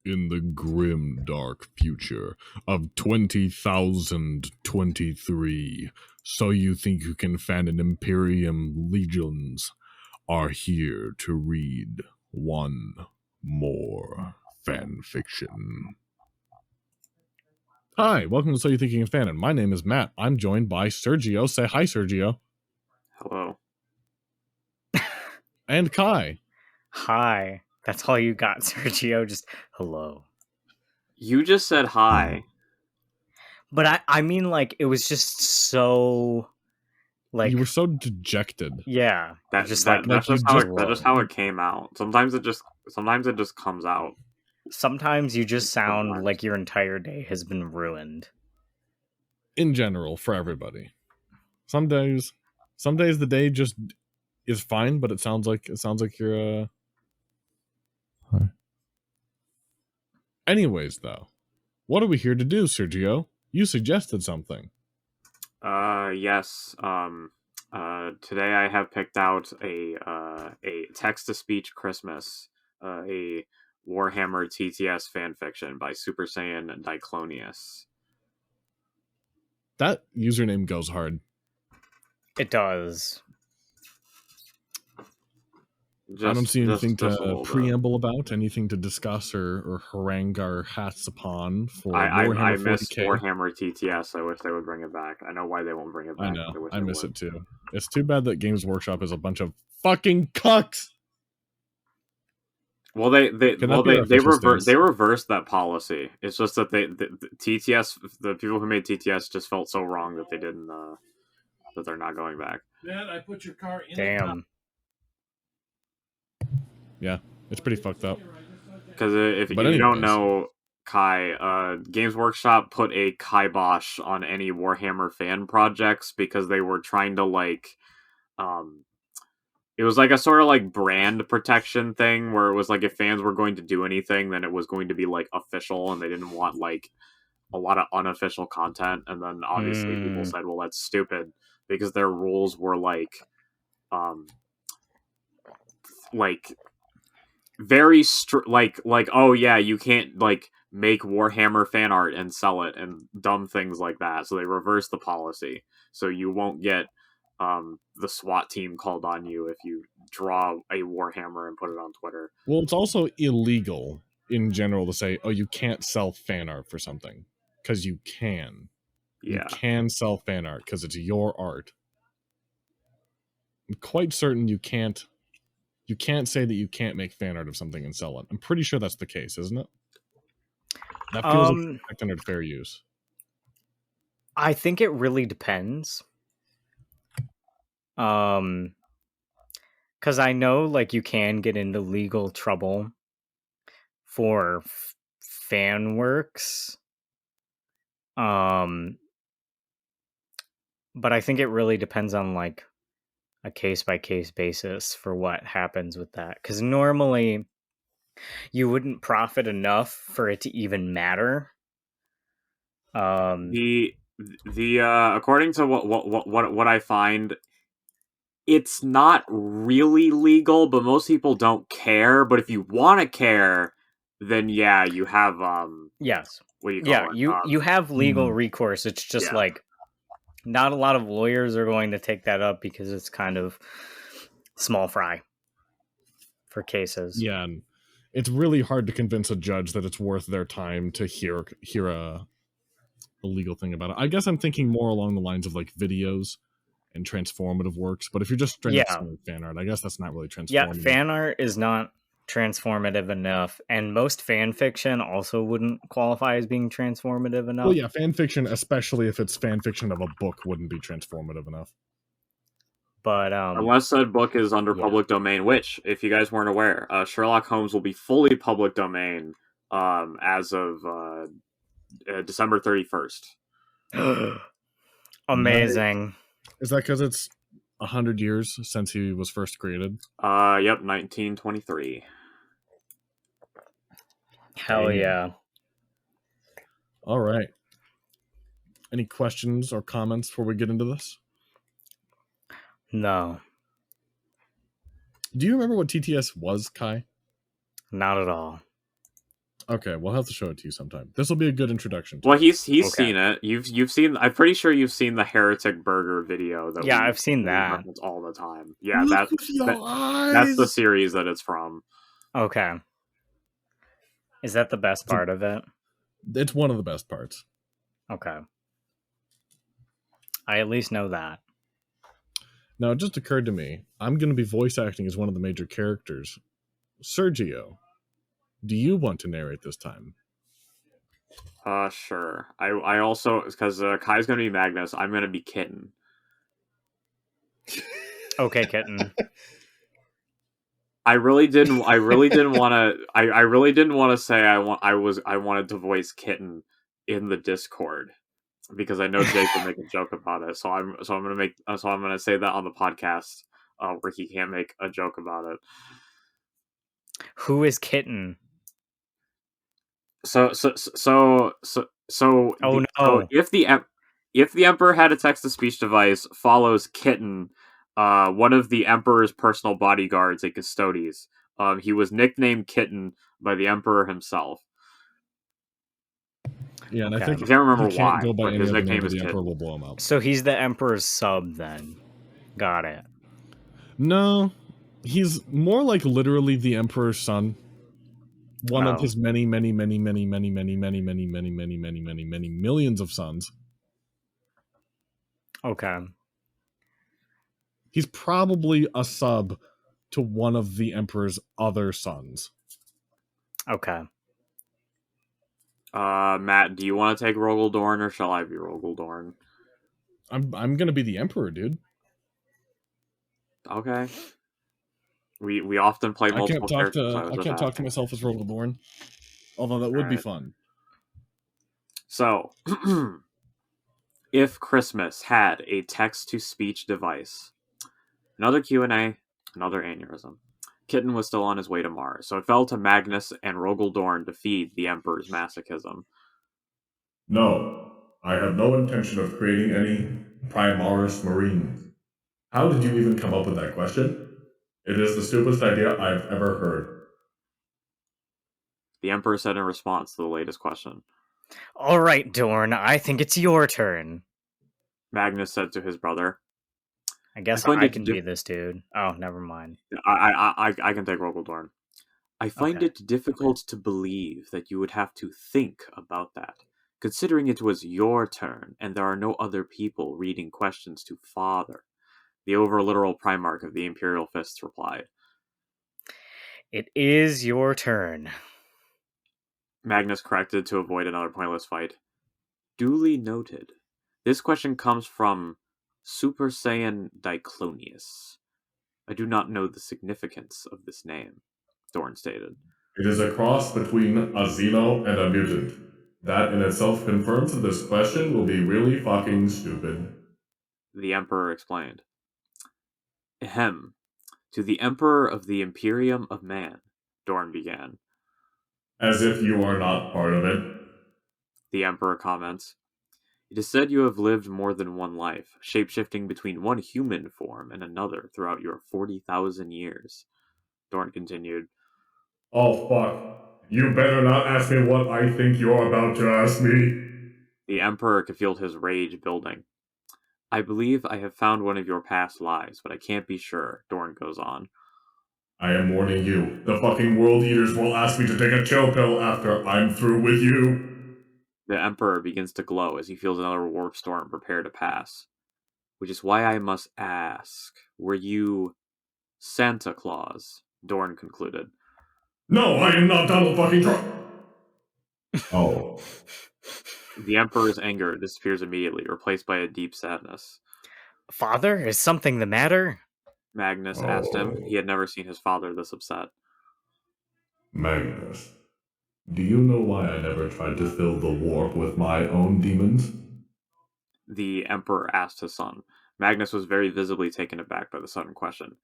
In the grim, dark future of 20,023, so you think you can fan an Imperium legions are here to read one more fan fiction. Hi, welcome to So You Think You Can Fanon. My name is Matt. I'm joined by Sergio. Say hi, Sergio. Hello. And Kai. Hi. That's all you got, Sergio. Just hello. You just said hi. But I mean, like, it was just so, like... You were so dejected. Yeah. That's just just how it came out. Sometimes it just comes out. Sometimes you just sound like your entire day has been ruined. In general, for everybody. Some days the day just is fine, but it sounds like you're Hi. Anyways, though, what are we here to do, Sergio? You suggested something. Yes. Today I have picked out a text-to-speech Christmas, a Warhammer TTS fanfiction by Super Saiyan Diclonius. That username goes hard. It does. I don't see anything to preamble about, anything to discuss or harangue our hats upon for Warhammer I miss 40K. Warhammer TTS. I wish they would bring it back. I know why they won't bring it back. I know. I miss it too. It's too bad that Games Workshop is a bunch of fucking cucks. Well, they reversed that policy. It's just that the TTS, the people who made TTS, just felt so wrong that they didn't that they're not going back. Man, I put your car in. Damn. Yeah, it's pretty fucked up. Because if you don't know, Kai, Games Workshop put a kibosh on any Warhammer fan projects because they were trying to it was like a sort of like brand protection thing where it was like if fans were going to do anything, then it was going to be like official, and they didn't want like a lot of unofficial content. And then obviously people said, well, that's stupid because their rules were like very like oh yeah, you can't like make Warhammer fan art and sell it and dumb things like that. So they reversed the policy, so you won't get the SWAT team called on you if you draw a Warhammer and put it on Twitter. Well, it's also illegal in general to say, oh, you can't sell fan art for something, because you can. Yeah. You can sell fan art because it's your art. I'm quite certain you can't say that you can't make fan art of something and sell it. I'm pretty sure that's the case, isn't it? That feels like under fair use. I think it really depends. Because I know, like, you can get into legal trouble for fan works. But I think it really depends on, like, a case-by-case basis for what happens with that. Because normally, you wouldn't profit enough for it to even matter. The according to what I find, it's not really legal, but most people don't care. But if you want to care, then yeah, you have yes, what do you call it? You have legal recourse. It's just like not a lot of lawyers are going to take that up because it's kind of small fry for cases. Yeah, and it's really hard to convince a judge that it's worth their time to hear a legal thing about it. I guess I'm thinking more along the lines of like videos and transformative works, but if you're just straight up fan art, I guess that's not really transformative. Yeah, fan art is not transformative enough, and most fan fiction also wouldn't qualify as being transformative enough. Well, yeah, fan fiction, especially if it's fan fiction of a book, wouldn't be transformative enough. But unless said book is under public domain, which, if you guys weren't aware, Sherlock Holmes will be fully public domain as of December 31st. Amazing. Is that because it's 100 years since he was first created? Yep, 1923. Hell yeah. All right. Any questions or comments before we get into this? No. Do you remember what TTS was, Kai? Not at all. Okay, we'll have to show it to you sometime. This will be a good introduction to Well, it. he's Okay. seen it. You've seen. I'm pretty sure you've seen the Heretic Burger video. Yeah, I've seen we that. reference all the time. Yeah, Look with your that's the eyes! series that it's from. Okay. Is that the best part of it? It's one of the best parts. Okay. I at least know that. Now, it just occurred to me, I'm going to be voice acting as one of the major characters. Sergio, do you want to narrate this time? Sure. I also, because Kai's gonna be Magnus, I'm gonna be Kitten. Okay, Kitten. I really didn't want to. I really didn't want to say I wanted to voice Kitten in the Discord because I know Jake would make a joke about it. So I'm gonna say that on the podcast where he can't make a joke about it. Who is Kitten? So Oh no. So if the Emperor had a text-to-speech device follows Kitten, one of the Emperor's personal bodyguards and custodies. He was nicknamed Kitten by the Emperor himself. Yeah, and Okay. I think I can't remember he can't why, go by but any his other name, nickname but is the Emperor Kitten. will blow him up. So he's the Emperor's sub then. Got it. No, he's more like literally the Emperor's son. One of his many millions of sons. Okay. He's probably a sub to one of the Emperor's other sons. Okay. Matt, do you want to take Rogaldorn or shall I be Rogaldorn? I'm gonna be the Emperor, dude. Okay. We often play multiple characters. I can't talk to myself as Rogaldorn. Although that would be fun. So, if Christmas had a text-to-speech device, another Q&A, another aneurysm. Kitten was still on his way to Mars, so it fell to Magnus and Rogaldorn to feed the Emperor's masochism. No, I have no intention of creating any Primaris Marines. How did you even come up with that question? It is the stupidest idea I've ever heard. The Emperor said in response to the latest question. All right, Dorn, I think it's your turn. Magnus said to his brother. I guess I can be this dude. Oh, never mind. I can take Rogaldorn. I find it difficult to believe that you would have to think about that, considering it was your turn and there are no other people reading questions to Father. The over-literal Primarch of the Imperial Fists replied. It is your turn. Magnus corrected to avoid another pointless fight. Duly noted. This question comes from Super Saiyan Diclonius. I do not know the significance of this name, Dorn stated. It is a cross between a Xeno and a mutant. That in itself confirms that this question will be really fucking stupid. The Emperor explained. Ahem. To the Emperor of the Imperium of Man, Dorn began. As if you are not part of it. The Emperor comments. It is said you have lived more than one life, shape-shifting between one human form and another throughout your 40,000 years. Dorn continued. Oh fuck. You better not ask me what I think you're about to ask me. The Emperor could feel his rage building. I believe I have found one of your past lives, but I can't be sure, Dorn goes on. I am warning you. The fucking World Eaters will ask me to take a chill pill after I'm through with you. The Emperor begins to glow as he feels another warp storm prepare to pass. Which is why I must ask, were you Santa Claus? Dorn concluded. No, I am not Donald fucking Trump. Oh. The Emperor's anger disappears immediately, replaced by a deep sadness. Father, is something the matter? Magnus asked him. He had never seen his father this upset. Magnus, do you know why I never tried to fill the warp with my own demons? The Emperor asked his son. Magnus was very visibly taken aback by the sudden question.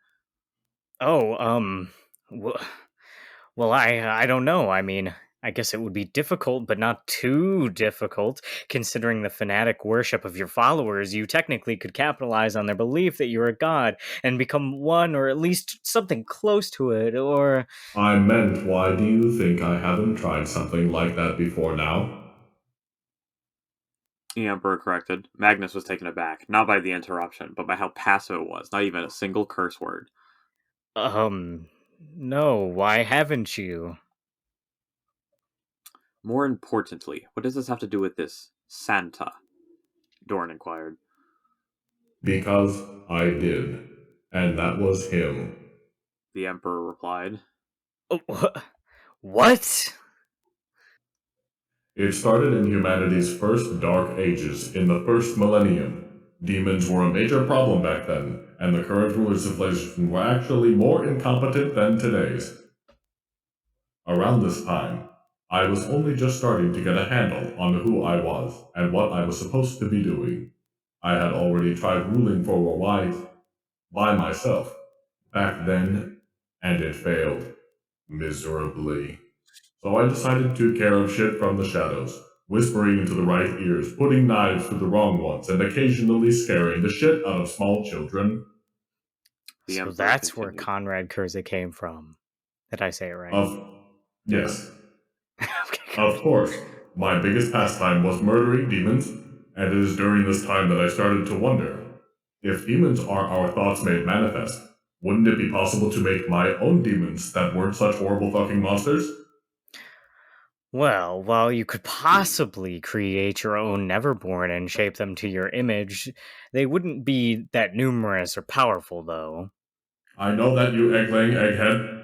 Oh, well, I don't know. I mean, I guess it would be difficult, but not too difficult, considering the fanatic worship of your followers. You technically could capitalize on their belief that you're a god and become one, or at least something close to it, or... I meant, why do you think I haven't tried something like that before now? The Emperor corrected. Magnus was taken aback, not by the interruption, but by how passive it was, not even a single curse word. No, why haven't you? More importantly, what does this have to do with this Santa? Dorn inquired. Because I did. And that was him. The Emperor replied. What? It started in humanity's first dark ages, in the first millennium. Demons were a major problem back then, and the current rulers of civilization were actually more incompetent than today's. Around this time, I was only just starting to get a handle on who I was and what I was supposed to be doing. I had already tried ruling for a while by myself back then, and it failed miserably. So I decided to take care of shit from the shadows, whispering into the right ears, putting knives through the wrong ones, and occasionally scaring the shit out of small children. So that's where Conrad Kurza came from. Did I say it right? Yes. Okay, Of course, my biggest pastime was murdering demons, and it is during this time that I started to wonder, if demons are our thoughts made manifest, wouldn't it be possible to make my own demons that weren't such horrible fucking monsters? Well, while you could possibly create your own Neverborn and shape them to your image, they wouldn't be that numerous or powerful, though. I know that, you egg-laying egghead.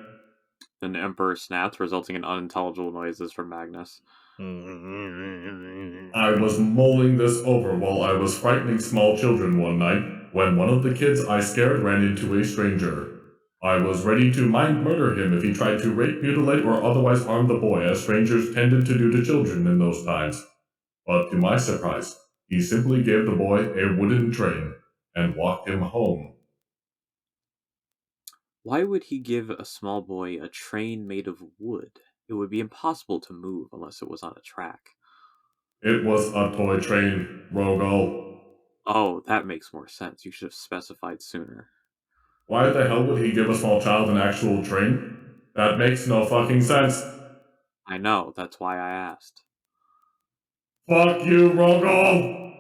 An Emperor snapped, resulting in unintelligible noises from Magnus. I was mulling this over while I was frightening small children one night, when one of the kids I scared ran into a stranger. I was ready to mind murder him if he tried to rape, mutilate, or otherwise harm the boy, as strangers tended to do to children in those times. But to my surprise, he simply gave the boy a wooden train and walked him home. Why would he give a small boy a train made of wood? It would be impossible to move unless it was on a track. It was a toy train, Rogol. Oh, that makes more sense. You should have specified sooner. Why the hell would he give a small child an actual train? That makes no fucking sense. I know, that's why I asked. Fuck you, Rogol!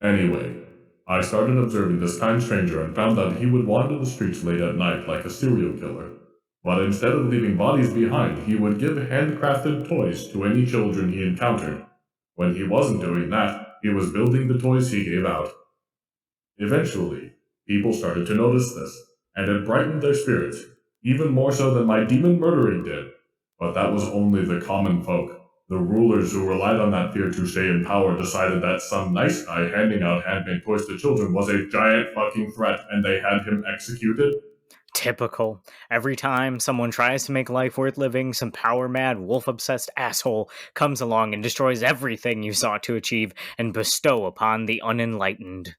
Anyway, I started observing this kind stranger and found that he would wander the streets late at night like a serial killer. But instead of leaving bodies behind, he would give handcrafted toys to any children he encountered. When he wasn't doing that, he was building the toys he gave out. Eventually, people started to notice this, and it brightened their spirits, even more so than my demon murdering did. But that was only the common folk. The rulers who relied on that fear to stay in power decided that some nice guy handing out handmade toys to children was a giant fucking threat, and they had him executed. Typical. Every time someone tries to make life worth living, some power-mad, wolf-obsessed asshole comes along and destroys everything you sought to achieve and bestow upon the unenlightened.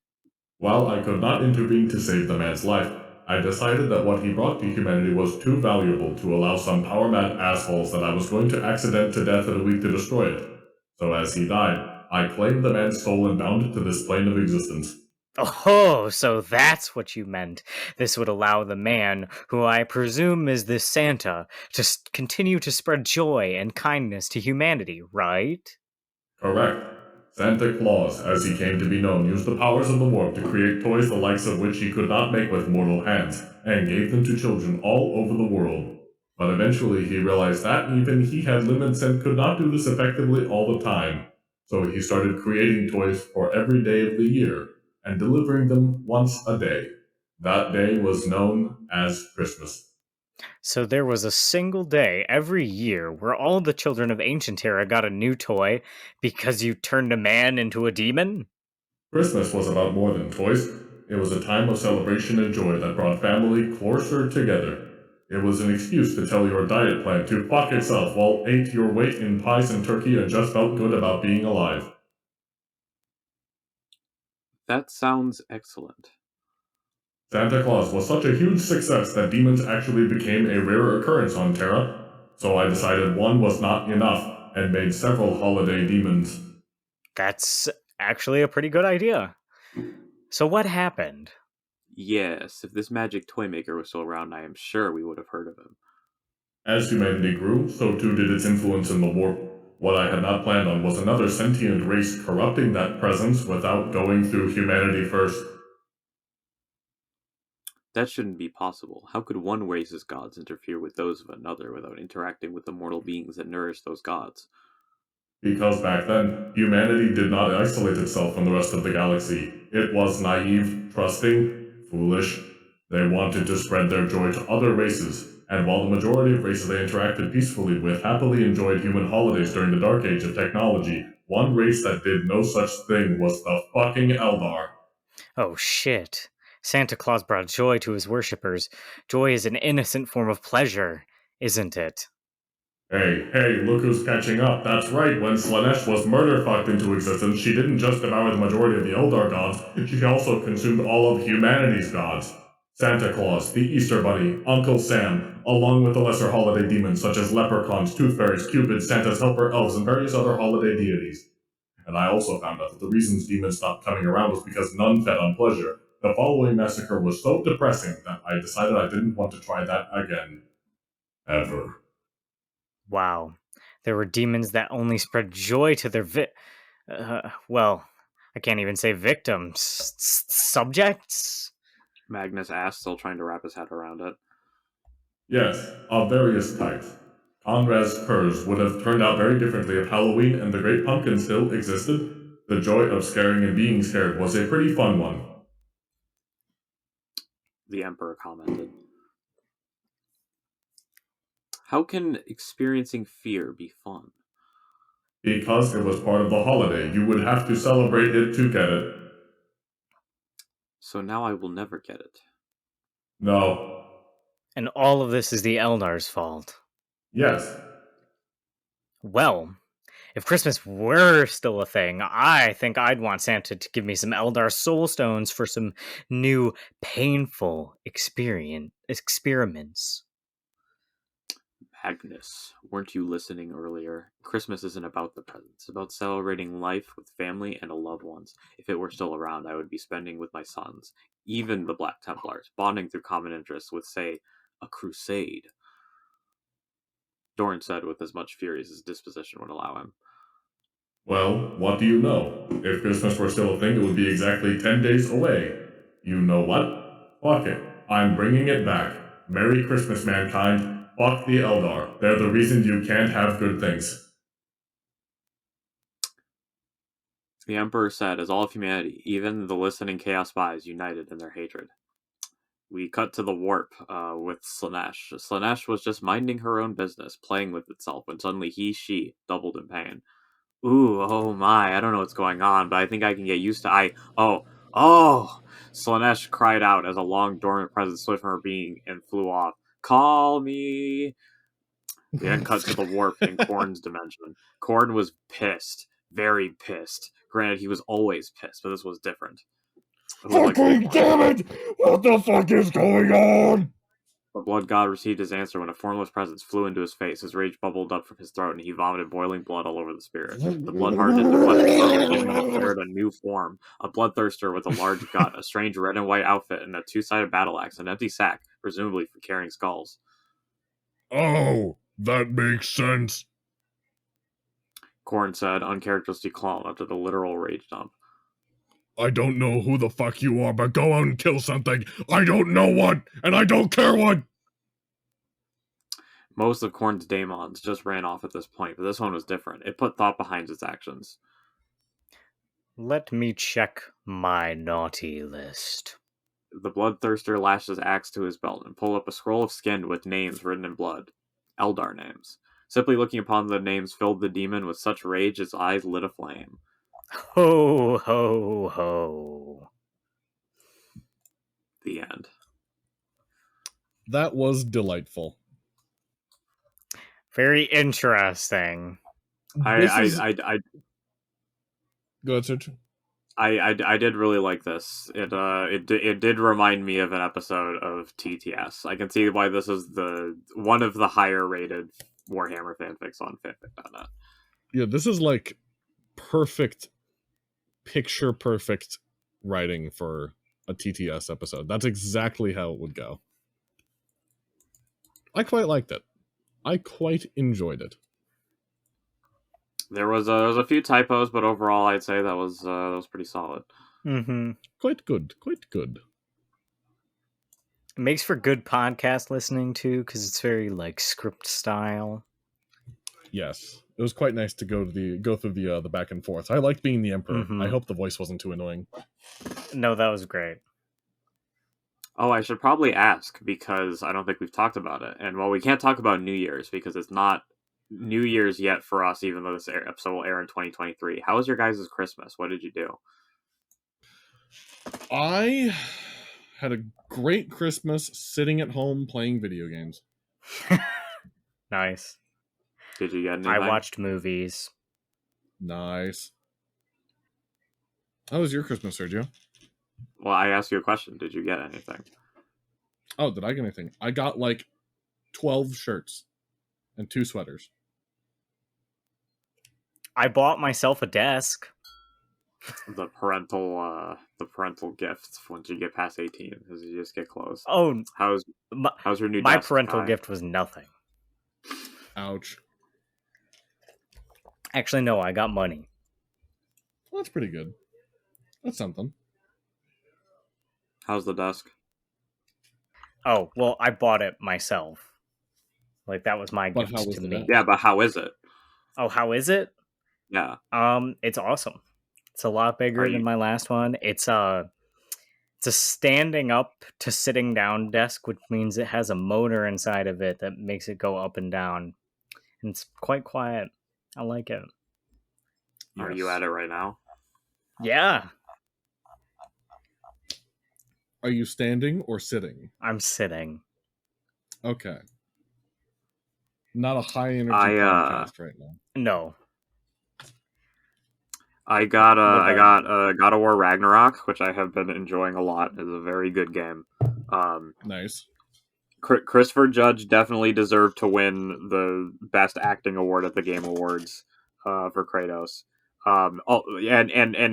While I could not intervene to save the man's life, I decided that what he brought to humanity was too valuable to allow some power-mad assholes that I was going to accident to death in a week to destroy it. So as he died, I claimed the man's soul and bound it to this plane of existence. Oh, so that's what you meant. This would allow the man, who I presume is this Santa, to continue to spread joy and kindness to humanity, right? Correct. Santa Claus, as he came to be known, used the powers of the warp to create toys the likes of which he could not make with mortal hands, and gave them to children all over the world. But eventually he realized that even he had limits and could not do this effectively all the time. So he started creating toys for every day of the year, and delivering them once a day. That day was known as Christmas. So there was a single day every year where all the children of Ancient Era got a new toy because you turned a man into a demon? Christmas was about more than toys. It was a time of celebration and joy that brought family closer together. It was an excuse to tell your diet plan to fuck itself while ate your weight in pies and turkey and just felt good about being alive. That sounds excellent. Santa Claus was such a huge success that demons actually became a rare occurrence on Terra. So I decided one was not enough and made several holiday demons. That's actually a pretty good idea. So what happened? Yes, if this magic toy maker was still around, I am sure we would have heard of him. As humanity grew, so too did its influence in the warp. What I had not planned on was another sentient race corrupting that presence without going through humanity first. That shouldn't be possible. How could one race's gods interfere with those of another without interacting with the mortal beings that nourish those gods? Because back then, humanity did not isolate itself from the rest of the galaxy. It was naive, trusting, foolish. They wanted to spread their joy to other races, and while the majority of races they interacted peacefully with happily enjoyed human holidays during the dark age of technology, one race that did no such thing was the fucking Eldar. Oh shit. Santa Claus brought joy to his worshippers. Joy is an innocent form of pleasure, isn't it? Hey, look who's catching up. That's right, when Slanesh was murder-fucked into existence, she didn't just devour the majority of the Eldar gods, she also consumed all of humanity's gods. Santa Claus, the Easter Bunny, Uncle Sam, along with the lesser holiday demons such as leprechauns, tooth fairies, cupids, Santa's helper elves, and various other holiday deities. And I also found out that the reasons demons stopped coming around was because none fed on pleasure. The following massacre was so depressing that I decided I didn't want to try that again. Ever. Wow. There were demons that only spread joy to their well, I can't even say victims. Subjects? Magnus asked, still trying to wrap his head around it. Yes, of various types. Conrad's curse would have turned out very differently if Halloween and the Great Pumpkin still existed. The joy of scaring and being scared was a pretty fun one. The Emperor commented. How can experiencing fear be fun? Because it was part of the holiday, you would have to celebrate it to get it. So now I will never get it. No. And all of this is the Eldar's fault. Yes. Well, if Christmas were still a thing, I think I'd want Santa to give me some Eldar Soul Stones for some new, painful experiments. Magnus, weren't you listening earlier? Christmas isn't about the presents. It's about celebrating life with family and loved ones. If it were still around, I would be spending with my sons, even the Black Templars, bonding through common interests with, say, a crusade. Dorn said with as much fury as his disposition would allow him. Well, what do you know? If Christmas were still a thing, it would be exactly 10 days away. You know what? Fuck it. I'm bringing it back. Merry Christmas, mankind. Fuck the Eldar. They're the reason you can't have good things. The Emperor said, as all of humanity, even the listening Chaos Spies, united in their hatred. We cut to the warp with Slanesh. Slanesh was just minding her own business, playing with itself, when suddenly she doubled in pain. Ooh, oh my, I don't know what's going on, but I think I can get used to Oh! Slanesh cried out as a long dormant presence slid from her being and flew off. Call me! We then cut to the warp in Korn's dimension. Korn was pissed. Very pissed. Granted, he was always pissed, but this was different. Fucking damn it! What the fuck is going on? The blood god received his answer when a formless presence flew into his face. His rage bubbled up from his throat, and he vomited boiling blood all over the spirit. The blood hardened into flesh and declared a new form. A bloodthirster with a large gut, a strange red and white outfit, and a two-sided battle axe, an empty sack, presumably for carrying skulls. Oh, that makes sense. Korn said, uncharacteristically calm after the literal rage dump. I don't know who the fuck you are, but go out and kill something. I don't know what, and I don't care what. Most of Korn's daemons just ran off at this point, but this one was different. It put thought behind its actions. Let me check my naughty list. The bloodthirster lashed his axe to his belt and pulled up a scroll of skin with names written in blood. Eldar names. Simply looking upon the names filled the demon with such rage his eyes lit aflame. Ho, ho, ho. The end. That was delightful. Very interesting. Go ahead, Serge. I did really like this. It did remind me of an episode of TTS. I can see why this is one of the higher rated Warhammer fanfics on fanfic.net. Yeah, this is like perfect, picture perfect writing for a TTS episode. That's exactly how it would go. I quite liked it. I quite enjoyed it. There was a few typos, but overall, I'd say that was pretty solid. Mm-hmm. Quite good. Quite good. It makes for good podcast listening too, because it's very like script style. Yes, it was quite nice to go through the back and forth. I liked being the emperor. Mhm. I hope the voice wasn't too annoying. No, that was great. Oh, I should probably ask because I don't think we've talked about it. And well, we can't talk about New Year's because it's not New Year's yet for us, even though this episode will air in 2023. How was your guys' Christmas? What did you do? I had a great Christmas sitting at home playing video games. Nice. Did you get anything? I watched movies. Nice. How was your Christmas, Sergio? Well, I asked you a question. Did you get anything? Oh, did I get anything? I got like 12 shirts and 2 sweaters. I bought myself a desk. The parental gifts once you get past 18, because you just get close. Oh, How's my your new my desk, parental Kai? gift was nothing. Ouch. Actually, no, I got money. Well, that's pretty good. That's something. How's the desk? Oh, well, I bought it myself. Like that was my But gift how was to the me. desk? Yeah, but how is it? Oh, how is it? Yeah. It's awesome. It's a lot bigger Are you- than my last one. It's a standing up to sitting down desk, which means it has a motor inside of it that makes it go up and down. And it's quite quiet. I like it. Are you Yes. at it right now? Yeah, Are you standing or sitting? I'm sitting. Okay. Not a high energy podcast right now. No. I got What about God of War Ragnarok, which I have been enjoying a lot. It's a very good game. Nice. Christopher Judge definitely deserved to win the Best Acting Award at the Game Awards for Kratos. And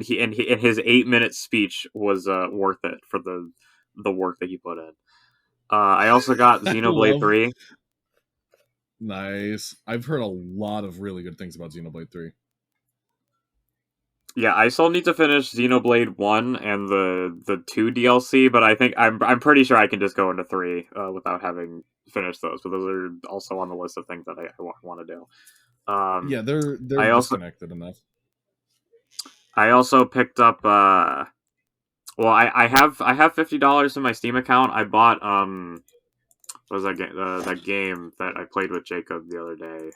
his 8-minute speech was worth it for the work that he put in. I also got Xenoblade 3. Nice. I've heard a lot of really good things about Xenoblade 3. Yeah, I still need to finish Xenoblade 1 and the 2 DLC, but I think I'm pretty sure I can just go into 3 without having finished those. But those are also on the list of things that I want to do. Yeah, they're I also- disconnected enough. I also picked up I have $50 in my Steam account. I bought what was that game? That game that I played with Jacob the other day.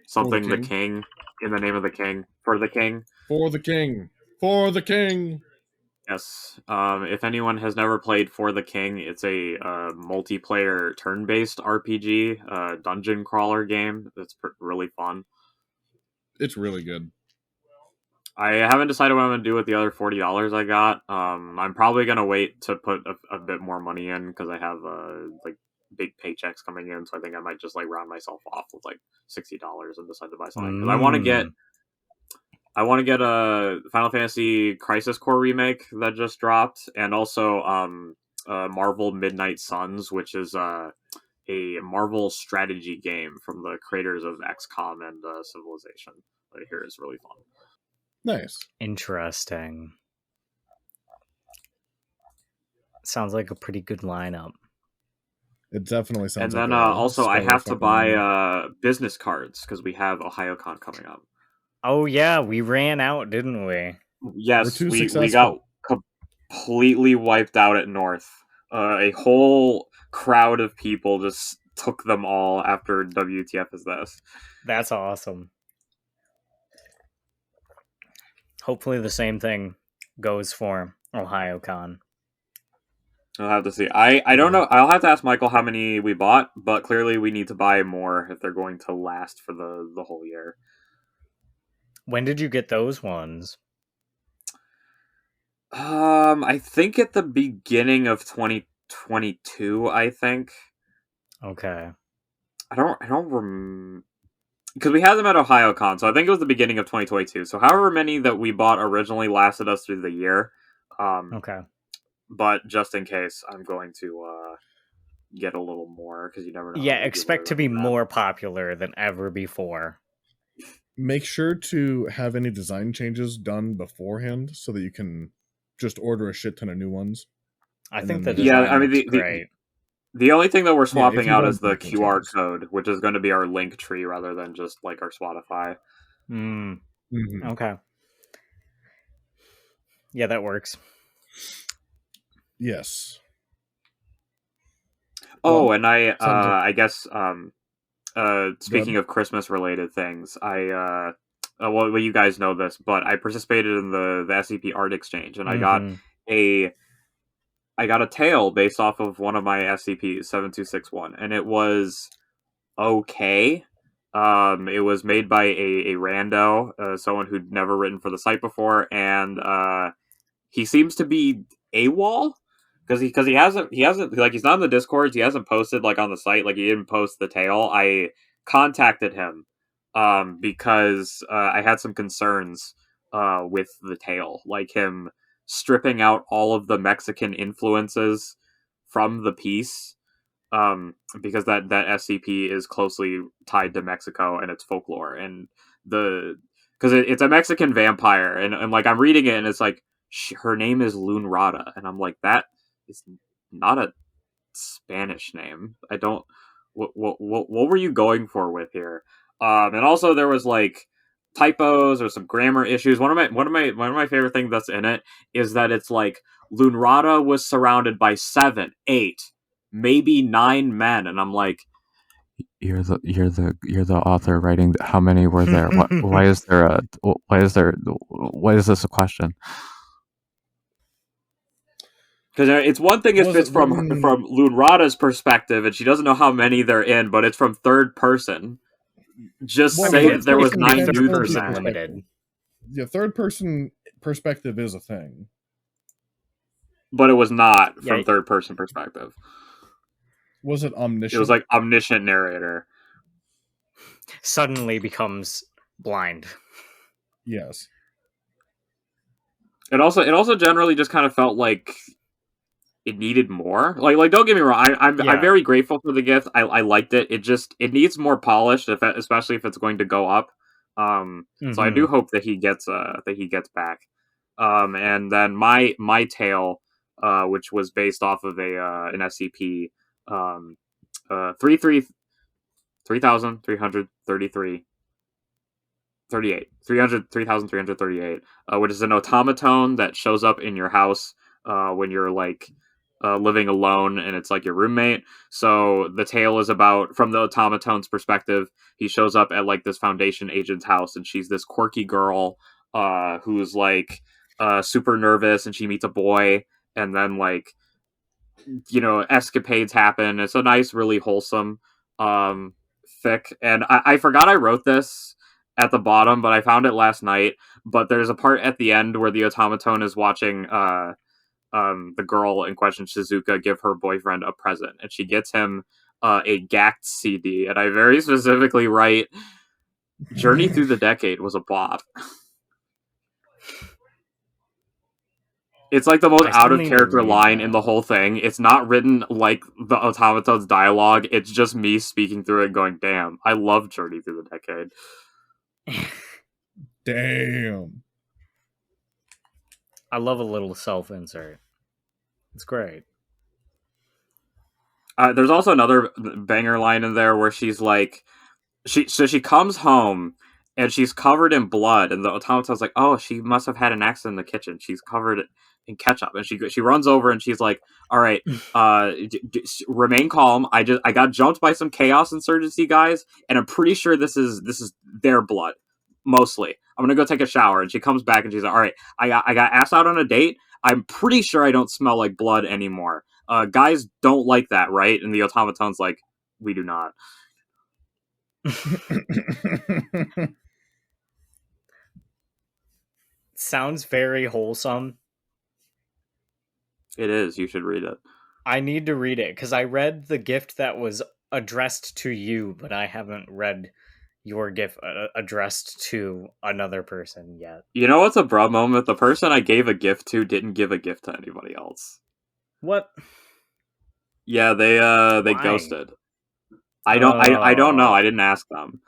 Something the King, in the name of the King, for the King. For the King. For the King. Yes. If anyone has never played For the King, it's a multiplayer turn-based RPG, dungeon crawler game. That's really fun. It's really good. I haven't decided what I'm going to do with the other $40 I got. I'm probably going to wait to put a bit more money in because I have like big paychecks coming in, so I think I might just like round myself off with like $60 and decide to buy something. Because I want to get a Final Fantasy Crisis Core remake that just dropped, and also Marvel Midnight Suns, which is a Marvel strategy game from the creators of XCOM and Civilization. I hear is really fun. Nice. Interesting. Sounds like a pretty good lineup. It definitely sounds And then like also I have to buy business cards because we have OhioCon coming up. Oh yeah, we ran out, didn't we? Yes, We're too we got successful. completely wiped out at North. A whole crowd of people just took them all after WTF is this. That's awesome. Hopefully the same thing goes for OhioCon. I'll have to see. I don't know. I'll have to ask Michael how many we bought, but clearly we need to buy more if they're going to last for the whole year. When did you get those ones? I think at the beginning of 2022, I think. Okay. I don't because we had them at OhioCon, so I think it was the beginning of 2022. So however many that we bought originally lasted us through the year. Okay. But just in case, I'm going to get a little more because you never know. Yeah, expect to be more popular than ever before. Make sure to have any design changes done beforehand so that you can just order a shit ton of new ones. I And think the then- design Yeah, I mean, looks great. The only thing that we're if swapping you out want is the design QR changes. code, which is going to be our link tree rather than just like our Spotify. Mm, Mhm. okay. Yeah, that works. Yes. Oh, Well, and I sounds like- I guess speaking of Christmas related things, well, you guys know this, but I participated in the SCP Art Exchange, and I got a tail based off of one of my SCPs, 7261, and it was okay. It was made by a rando, someone who'd never written for the site before, and he seems to be AWOL because he hasn't like he's not in the Discords, he hasn't posted like on the site, like he didn't post the tail. I contacted him because I had some concerns with the tail, like him stripping out all of the Mexican influences from the piece, because that SCP is closely tied to Mexico and its folklore, and because it's a Mexican vampire, and like I'm reading it and it's like her name is Lunrada, and I'm like, that is not a Spanish name. I don't. What were you going for with here? And also there was like typos or some grammar issues. One of my favorite things that's in it is that it's like Lunrada was surrounded by 7, 8, maybe 9 men, and I'm like, you're the author writing. How many were there? Why is this a question? because it's one thing if Was it's it from written- Lunrada's perspective and she doesn't know how many they're in, but it's from third person. Just Well, say third that there was person 9 can dudes still in be that. limited. Yeah, third person perspective is a thing. But it was not from Yeah. third person perspective. Was it omniscient? It was like omniscient narrator. Suddenly becomes blind. Yes. It also generally just kind of felt like it needed more. Like don't get me wrong, I'm very grateful for the gift. I liked it. It needs more polished, especially if it's going to go up. So I do hope that he gets back. And then my tale, which was based off of an SCP, 3,333. 3,338, which is an automaton that shows up in your house when you're like living alone, and it's like your roommate. So the tale is about, from the automaton's perspective, he shows up at like this Foundation agent's house, and she's this quirky girl who's like super nervous, and she meets a boy, and then like, you know, escapades happen. It's a nice, really wholesome fic, and I forgot I wrote this at the bottom, but I found it last night. But there's a part at the end where the automaton is watching the girl in question, Shizuka, give her boyfriend a present, and she gets him a GACT CD, and I very specifically write, Journey Through the Decade was a bop. It's like the most out of character line in the whole thing. It's not written like the automaton's dialogue. It's just me speaking through it going, damn, I love Journey Through the Decade. Damn. I love a little self-insert. It's great. There's also another banger line in there where she's like, she comes home and she's covered in blood, and the automaton's like, oh, she must have had an accident in the kitchen. She's covered in ketchup, and she runs over and she's like, all right, remain calm. I got jumped by some chaos insurgency guys, and I'm pretty sure this is their blood. Mostly. I'm gonna go take a shower. And she comes back and she's like, all right, I got asked out on a date. I'm pretty sure I don't smell like blood anymore. Guys don't like that, right? And the automaton's like, we do not. Sounds very wholesome. It is. You should read it. I need to read it because I read the gift that was addressed to you, but I haven't read your GIF addressed to another person yet. You know what's a bruh moment? The person I gave a gift to didn't give a gift to anybody else. What? Yeah, they Why? ghosted. I don't know. I didn't ask them.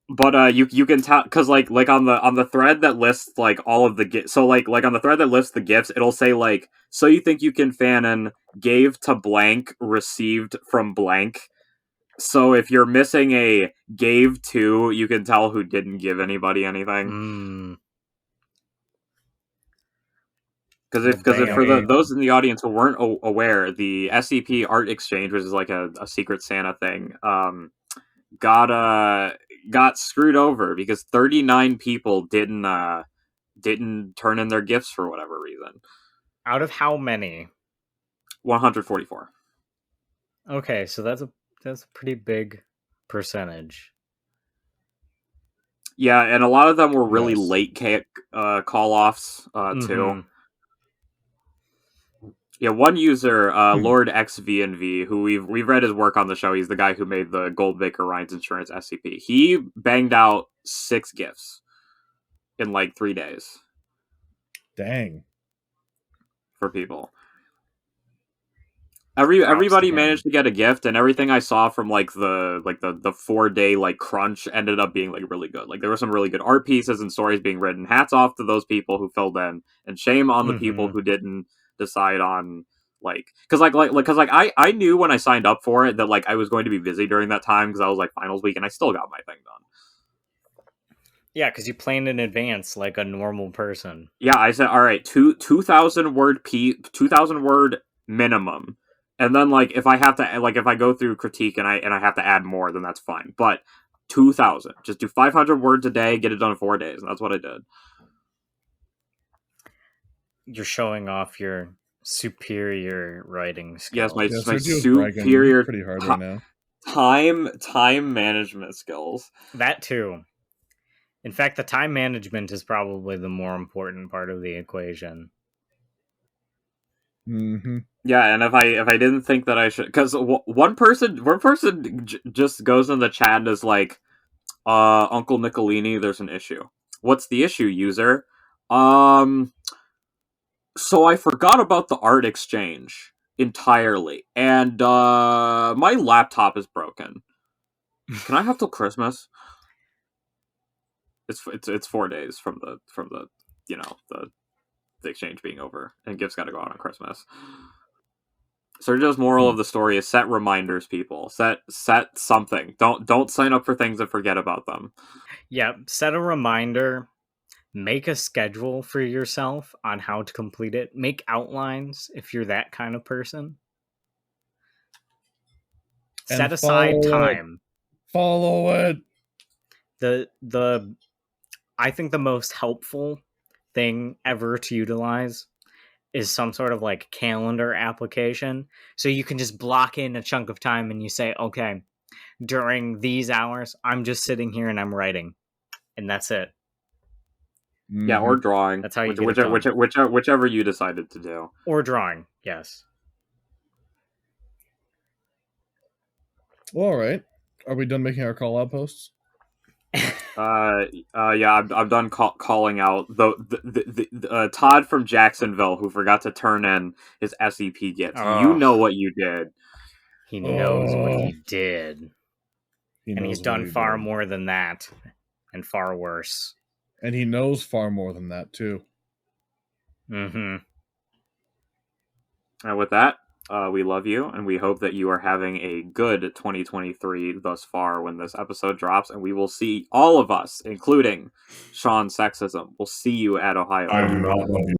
But you can tell because like on the thread that lists like all of the gifts. So like on the thread that lists the gifts, it'll say like, so you think you can Fanon, gave to blank, received from blank. So if you're missing a gave to, you can tell who didn't give anybody anything. Because if for those in the audience who weren't aware, the SCP art exchange, which is like a Secret Santa thing, got screwed over because 39 people didn't turn in their gifts for whatever reason. Out of how many? 144. Okay, so that's a pretty big percentage. Yeah, and a lot of them were really late call-offs too. Yeah, one user, Lord XVNV, who we've read his work on the show. He's the guy who made the Goldbaker Rhines Insurance SCP. He banged out 6 gifts in like 3 days. Dang. For people. Everybody managed to get a gift, and everything I saw from like the 4-day like crunch ended up being like really good. Like there were some really good art pieces and stories being written. Hats off to those people who filled in, and shame on the people who didn't decide on like because I knew when I signed up for it that like I was going to be busy during that time because I was like finals week, and I still got my thing done. Yeah, because you planned in advance like a normal person. Yeah, I said all right, 2,000 word 2,000 word minimum. And then, like, if I have to, like, if I go through critique and I have to add more, then that's fine. But 2,000, just do 500 words a day, get it done in 4 days, and that's what I did. You're showing off your superior writing skills. Yes, my superior pretty hard right now. Time management skills. That too. In fact, the time management is probably the more important part of the equation. Mm-hmm. Yeah, and if I didn't think that I should, because one person just goes in the chat and is like, Uncle Nicolini, there's an issue. What's the issue, user? So I forgot about the art exchange entirely, and my laptop is broken. Can I have till Christmas? It's 4 days from the the exchange being over, and gifts got to go out on Christmas. Sergio's moral of the story is set reminders, people. Set something. Don't sign up for things and forget about them. Yeah, set a reminder. Make a schedule for yourself on how to complete it. Make outlines if you're that kind of person. And set aside time. Follow it. I think the most helpful thing ever to utilize is some sort of like calendar application. So you can just block in a chunk of time and you say, okay, during these hours, I'm just sitting here and I'm writing. And that's it. Yeah, or drawing. That's how you get it done. Whichever you decided to do. Or drawing, yes. Well, all right. Are we done making our call-out posts? Yeah, I'm done calling out the Todd from Jacksonville who forgot to turn in his SCP gifts. You know what you did. He knows what he did. And he's done far more than that. And far worse. And he knows far more than that, too. Mm-hmm. And with that, we love you, and we hope that you are having a good 2023 thus far when this episode drops, and we will see all of us, including Sean Sexism. We'll see you at Ohio. I do not love you.